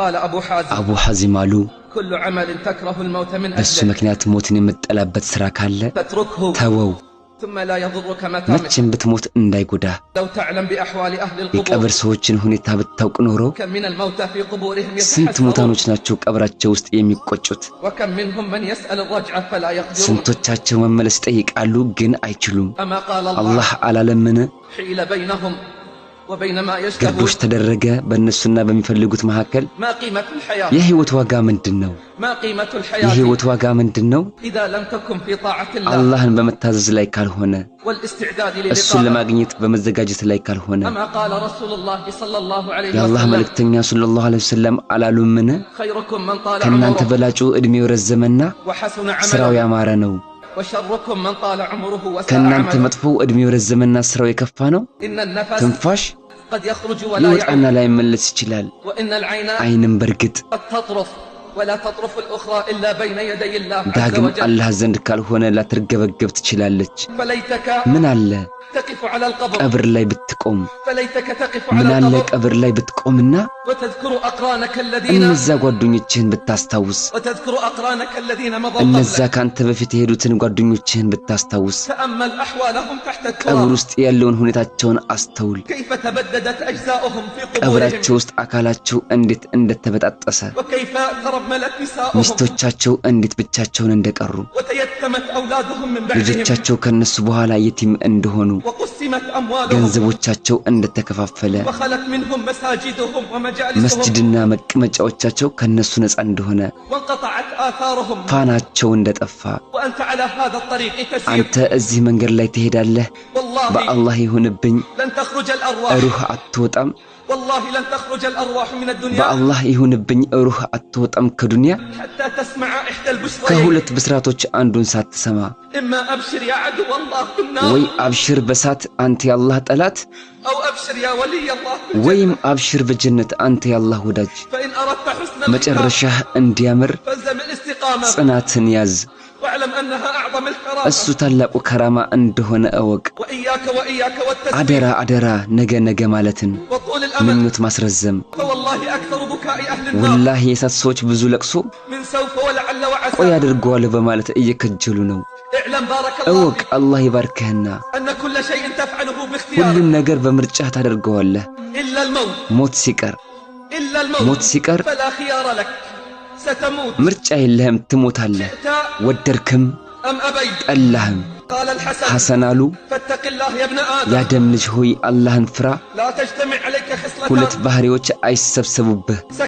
قال أبو حازم አሉ كل عمل تكره الموت من በሱ ምክንያት ሞትን የምትጠላበት ስራ ካለ ተወው ثم لا يضرك መቼም ብትሞት እንዳይጎዳ لو تعلم بأحوال أهل የቀብር ሰዎችን ሁኔታ ብታውቅ ኖሮ كم من الموتى في قبورهم ስንት ሙታኖች ናቸው ቀብራቸው ውስጥ የሚቆጩት وكم منهم من يسأل الرجعة فلا يقدرون ስንቶቻቸው መመለስ ጠይቃሉ ግን አይችሉም أما قال አላህ አላለምን حيل بينهم وبين ما ግቦች يشتهون ተደረገ በእነሱና በሚፈልጉት መካከል ما قيمة الحياة የህይወት ዋጋ ምንድነው ما قيمة الحياة የህይወት ዋጋ ምንድነው إذا لم تكن في طاعة الله አላህን በመታዘዝ ላይ ካልሆነ والاستعداد እሱን للقاء ለማግኘት በመዘጋጀት ላይ ካልሆነ أما قال رسول الله صلى الله عليه የአላህ وسلم መልእክተኛ ሰለላሁ ዐለይሂ ወሰለም አላሉምን خيركم من طال ከናንተ عمره በላጩ እድሜው ረዘመና وحسن ስራው عمله ያማረ ነው وشركم من طال عمره وساء ከናንተ عمله መጥፎ እድሜው ረዘመና ስራው የከፋ ነው إن النفس ትንፋሽ قد يخرج ولا يعود ይወጣና ላይ መለስ ይችላል وإن العين አይንም በርግጥ قد تطرف ولا تطرف الأخرى إلا بين يدي الله عز ዳግም وجل አላህ ዘንድ ካልሆነ ላትርገበገብ ትችላለች فليتك ምን አለ تقف على القبر ቀብር ላይ ብትቆም فليتك تقف ምን على አለ القبر ቀብር ላይ ብትቆምና وتذكر أقرانك الذين እነዛ ጓደኞችህን ብታስታውስ وتذكر أقرانك الذين مضوا እነዛ قبلك ካንተ በፊት የሄዱትን ጓደኞችህን ብታስታውስ تأمل أحوالهم تحت ቀብር التراب ውስጥ ያለውን ሁኔታቸውን አስተውል كيف تبددت أجزاؤهم في قبورهم ቀብራቸው ውስጥ አካላቸው እንዴት እንደተበጣጠሰ وكيف ترملت نساؤهم ሚስቶቻቸው እንዴት ብቻቸውን እንደቀሩ وتيتمت أولادهم من بعدهم ልጆቻቸው ከነሱ በኋላ የቲም እንደሆኑ وقسمت أموالهم ገንዘቦቻቸው እንደተከፋፈለ وخلت منهم مساجدهم ومجالسهم መስጂድና መቀመጫዎቻቸው ከነሱ ነፃ እንደሆነ وانقطعت آثارهم ፋናቸው እንደጠፋ وأنت على هذا الطريق تسير አንተ እዚህ መንገድ ላይ ትሄዳለህ والله በአላህ ይሁንብኝ لن تخرج الأرواح ሩህ አትወጣም والله لن تخرج الأرواح من الدنيا በአላህ ይሁንብኝ ሩህ አትወጣም ከዱንያ حتى تسمع إحدى البشرين ከሁለት ብስራቶች አንዱን ሳትሰማ إما أبشر يا عدو الله بالنار ወይ አብሽር በሳት አንተ የአላህ ጠላት أو أبشر يا ولي الله ወይም አብሽር በጀነት አንተ የአላህ ወዳጅ فإن أردت حسن መጨረሻህ እንዲያምር فالزم الاستقامة ጽናትን ያዝ واعلم أنها أعظم الكرامة እሱ ታላቁ ከራማ እንደሆነ እወቅ وإياك والتسبيح አደራ አደራ ነገ ማለትን وطول الأمل ምኞት ማስረዘም فوالله أكثر بكاء أهل النار ወላሂ የሳት ሰዎች ብዙ ለቅሶ من سوف ولعل وعسى ቆይ አድርገዋል በማለት እየከጀሉ ነው اعلم بارك الله እወቅ አላህ ይባርክህና أن كل شيء تفعله ሁሉም باختيارك ነገር በምርጫህ ታደርገዋለህ إلا الموت ሞት ሲቀር إلا الموت ሞት ሲቀር فلا خيار لك ستموت ምርጫ የለህም ትሞታለህ شئت ወደድክም أم أبيت ጠላህም قال الحسن ሐሰን አሉ فاتق الله يا ابن آدم ያደም ልጅ ሆይ አላህን ፍራ لا تجتمع عليك ሁለት خصلتان ባህሪዎች አይሰብሰቡብህ